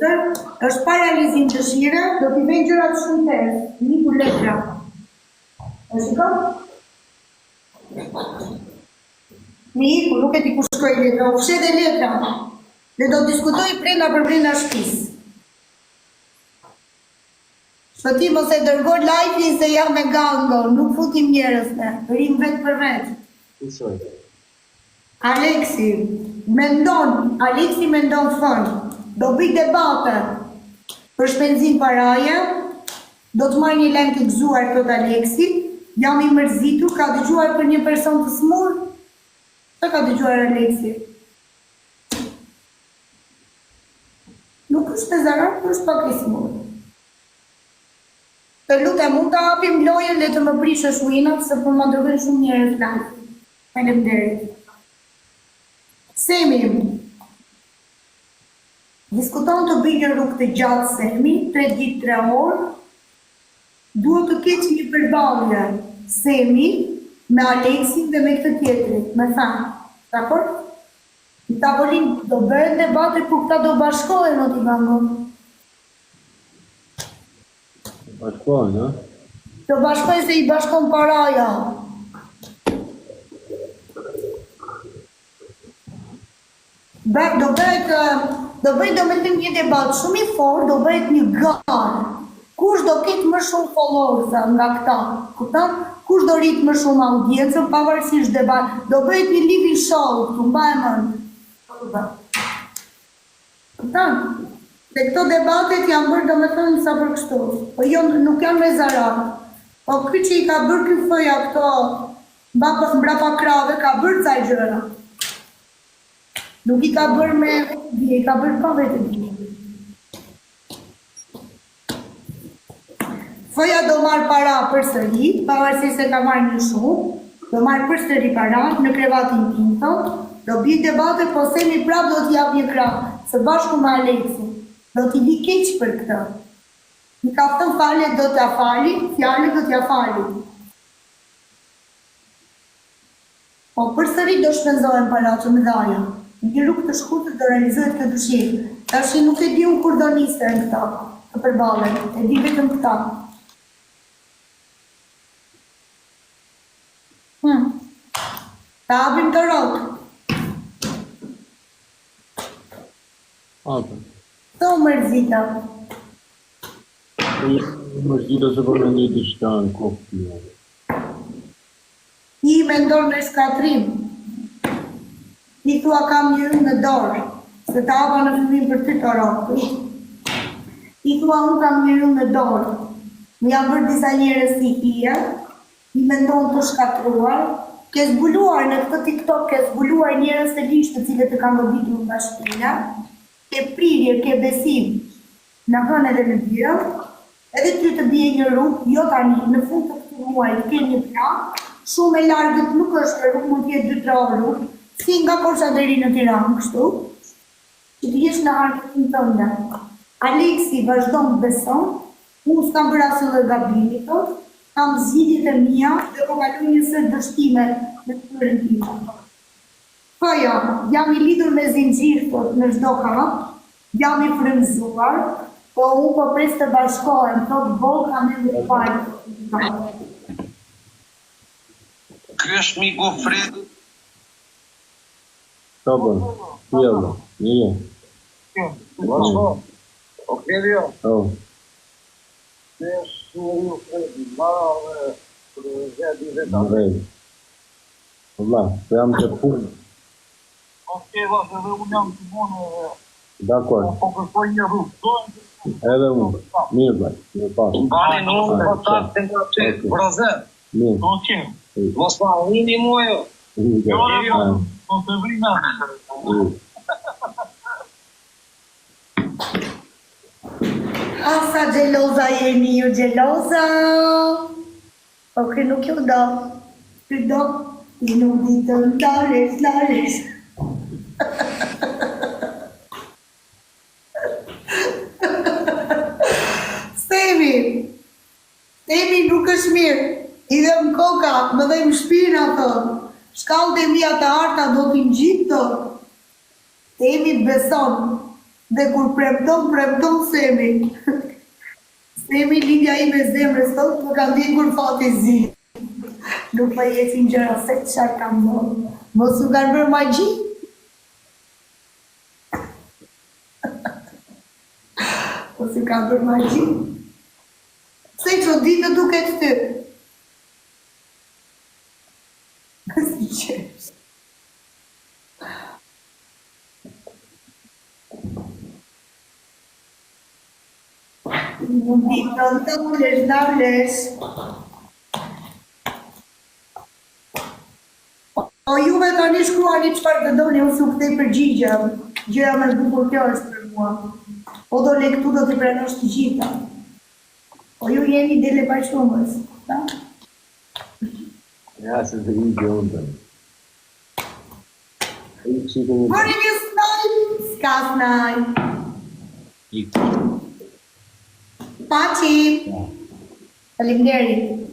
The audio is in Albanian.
tjetër, është paralizim të shire, do t'i vejnë gjërat shumë tërë, një ku letra. E shikon? Mi iku, nuk e ti ku shkoj letra, u fshe dhe letra, dhe do diskutoj brenda për brenda shtëpisë. Shpëtim ose dërgoj live-in se jam me gango, nuk futim njerëz ne, rrim vetë për vetë. Aleksi mendon fond, do bëj debate për shpenzim paraje, do të marrë një lajm të gëzuar tot Aleksi, jam i mërzitur, ka dëgjuar për një person të smur? Çka ka dëgjuar Aleksi? Nuk është e zarar, por është pak i smur. Të lutem, mund të hapim lojën dhe të më prishësh winat, se po më dërgojnë shumë njerëz live. Faleminderit. Semi, diskuton të bëjë një rrugë të gjatë Semi, 3 ditë 3 orë, duhet të keq një përballje Semi me Aleksin dhe me këtë tjetrit, me thanë, dakor? Në tavolin do bëhen debate ku këta do bashkohen, o t'i bangon. Bashkohen, ha? Do bashkohen se i bashkon paraja. Do bëjt një debat shumë i fortë, do bëjt një garë. Kush do ketë më shumë followers nga këta? Kupton? Kush do rritë më shumë audiencën, pavarësisht debat. Do bëjt një live show, këtu mbaj mend. Kupton? Se këto debatet janë bërë domethënë sa për kështu. Po jo, nuk janë me zarar. Po ky që i ka bërë ky foja këto mbrapa krave, ka bërë ca gjëra. Nuk i ka bërë me i ka bërë pa vetë di. Foja do marrë para përsëri, pavarësisht se ka marrë një shumë, do marrë përsëri para në krevatin tim thot, do bie debate, po Semi prap do t'i jap një krah, së bashku me Aleksin. Do t'i di keq për këtë. Në ka thënë falje do t'ja fali, fjale do t'ja fali. Po përsëri do shpenzohen para të mëdhaja. Një rrugë të shkurtër do realizohet këtë dëshirë. Tash nuk e di unë kur do nisen këta të përballen, e di vetëm këta. Ta hapim të rotë. Hapim. Të mërzita. Mërzita se për me një diçka në kopë. I mendon në shkatrim. I thua kam një ynë në dorë, se ta hapa në fillim për ty të rotë. I thua unë kam një ynë në dorë. Më jam bërë disa njerëz si hije, i mendon të shkatruar, ke zbuluar në këtë TikTok, ke zbuluar njerëz të ligjë të cilët të kanë gobitur nga shpina, ke prirje, ke besim në hënë edhe në diell, edhe ty të bie një rrugë, jo tani, në fund të këtij muaji ke një plan, shumë e largët nuk është rrugë, mund të jetë 2-3 orë, si nga Korça deri në Tiranë, kështu, që të jesh në harkën tënde. Aleksi vazhdon të beson, unë s'kam bërë asnjë gabim tot, kam zgjidhjet e mia dhe po kaloj një sër dështime në këtyre time. Po jo, jam i lidhur me zinxhir thot në çdo hap, jam i frymzuar, po unë po pres të bashkohem, thot boka me më fal. Ky është miku Fredi. Sabër, fjellë, një. Bashko, Oktavio. Në rejtë. Allah, se jam të punë. Vazhdo dhe unë jam të punë. Dakor. Po kërkoj një rrugë. Edhe unë. Mirë, blaj. Mirë pasë. Bani në unë kontaktin nga që, brazer. Mirë. Mos pa, unë mu e jo. Po të vrina. Asa gjeloza jeni ju gjeloza. Po kë nuk ju do. Kë do. I nuk ditën lares. Semi nuk është mirë. I dhe më koka, më dhe më shpina të. Shkallët e mija të harta do t'i më gjitë të. Semi beson. Dhe kur premton Semi. Semi lidja i me zemrës sot, më kam vjekur fati zi. Nuk pa jetin gjëra se çfarë kam bërë. Mos u kanë bërë magji? Mos u kanë bërë magji? Se që ditë duket ty? Si qesh? Nuk di të vlesh, da vlesh. O juve tani shkruani çfarë të doni, unë s'u kthej përgjigje. Gjëja më e bukur kjo është për mua. O do le këtu do t'i pranosh të gjitha. O ju jeni dele bashkëmës, ta? Ja, se të i gjondën. I qikë një... Bërë një snaj, s'ka snaj. I këtë. Paci. Faleminderit.